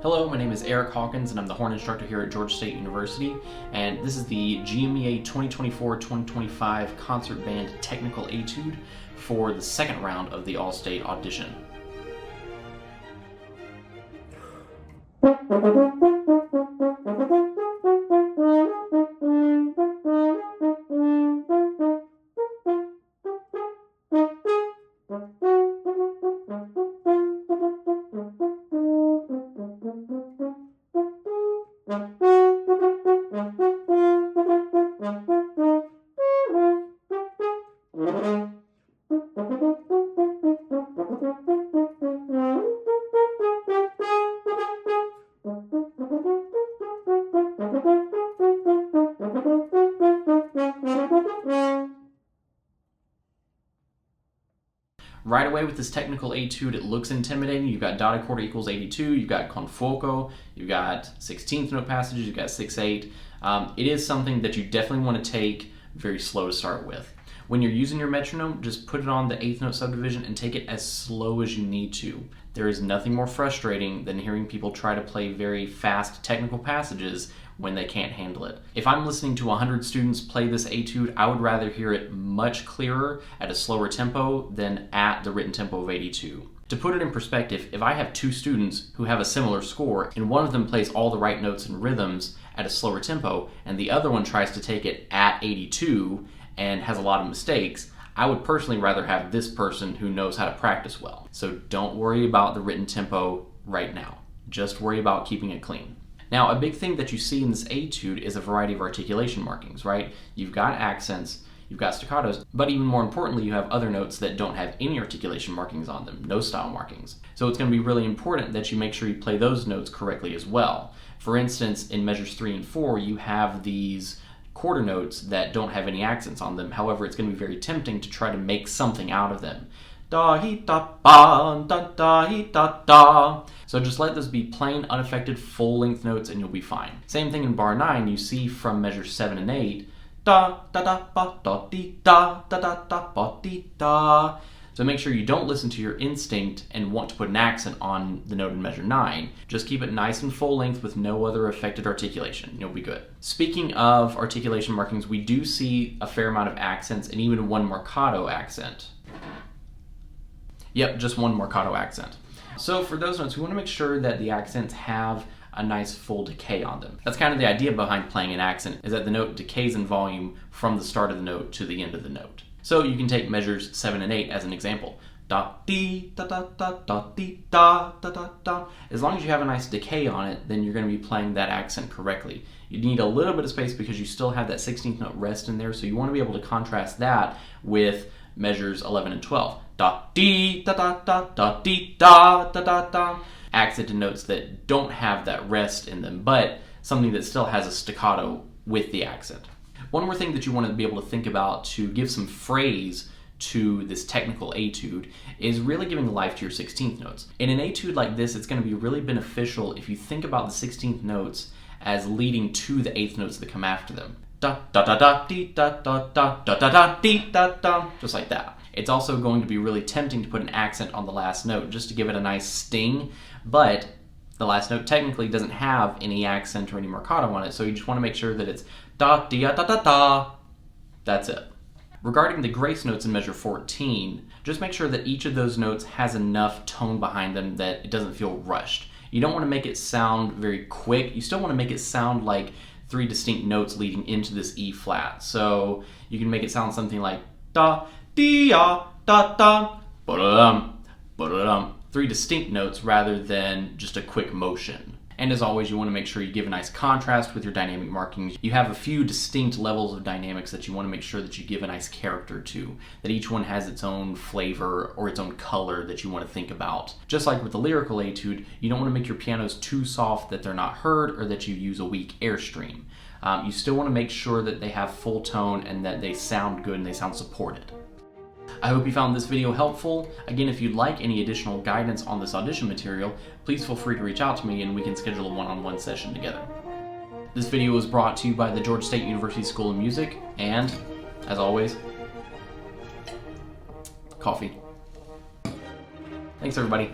Hello, my name is Eric Hawkins and I'm the horn instructor here at Georgia State University, and this is the GMEA 2024-2025 Concert Band Technical Etude for the second round of the All-State audition. Right away with this technical etude, it looks intimidating. You've got dotted quarter equals 82, you've got con fuoco, you've got 16th note passages, you've got 6/8. It is something that you definitely want to take very slow to start with. When you're using your metronome, just put it on the 8th note subdivision and take it as slow as you need to. There is nothing more frustrating than hearing people try to play very fast technical passages when they can't handle it. If I'm listening to 100 students play this etude, I would rather hear it much clearer at a slower tempo than at the written tempo of 82. To put it in perspective, if I have two students who have a similar score and one of them plays all the right notes and rhythms at a slower tempo and the other one tries to take it at 82 and has a lot of mistakes, I would personally rather have this person who knows how to practice well. So don't worry about the written tempo right now. Just worry about keeping it clean. Now, a big thing that you see in this etude is a variety of articulation markings, right? You've got accents, you've got staccatos, but even more importantly, you have other notes that don't have any articulation markings on them, no style markings. So it's going to be really important that you make sure you play those notes correctly as well. For instance, in measures 3 and 4, you have these quarter notes that don't have any accents on them. However, it's going to be very tempting to try to make something out of them. Da he da ba da da he da da. So just let those be plain, unaffected, full-length notes and you'll be fine. Same thing in bar 9, you see from measures 7 and 8, da da da ba da dee da da da da ba dee da. So make sure you don't listen to your instinct and want to put an accent on the note in measure 9. Just keep it nice and full length with no other affected articulation. You'll be good. Speaking of articulation markings, we do see a fair amount of accents and even one marcato accent. Yep, just one marcato accent. So for those notes, we want to make sure that the accents have a nice full decay on them. That's kind of the idea behind playing an accent, is that the note decays in volume from the start of the note to the end of the note. So you can take measures 7 and 8 as an example. Da dee da da da da dee da da da da. As long as you have a nice decay on it, then you're going to be playing that accent correctly. You need a little bit of space because you still have that 16th note rest in there, so you want to be able to contrast that with measures 11 and 12. Da dee da da da da dee da da da da. Accented notes that don't have that rest in them, but something that still has a staccato with the accent. One more thing that you want to be able to think about to give some phrase to this technical etude is really giving life to your 16th notes. In an etude like this, it's going to be really beneficial if you think about the 16th notes as leading to the 8th notes that come after them. Da da da da dee da da da da da da dee da da, just like that. It's also going to be really tempting to put an accent on the last note just to give it a nice sting, but the last note technically doesn't have any accent or any marcato on it, so you just want to make sure that it's da dee da da da. That's it. Regarding the grace notes in measure 14, just make sure that each of those notes has enough tone behind them that it doesn't feel rushed. You don't want to make it sound very quick. You still want to make it sound like 3 distinct notes leading into this E flat. So you can make it sound something like da dee da da da ba da dum ba da dum. 3 distinct notes rather than just a quick motion. And as always, you want to make sure you give a nice contrast with your dynamic markings. You have a few distinct levels of dynamics that you want to make sure that you give a nice character to, that each one has its own flavor or its own color that you want to think about. Just like with the lyrical etude, you don't want to make your pianos too soft that they're not heard or that you use a weak airstream. You still want to make sure that they have full tone and that they sound good and they sound supported. I hope you found this video helpful. Again, if you'd like any additional guidance on this audition material, please feel free to reach out to me and we can schedule a one-on-one session together. This video was brought to you by the Georgia State University School of Music and, as always, coffee. Thanks, everybody.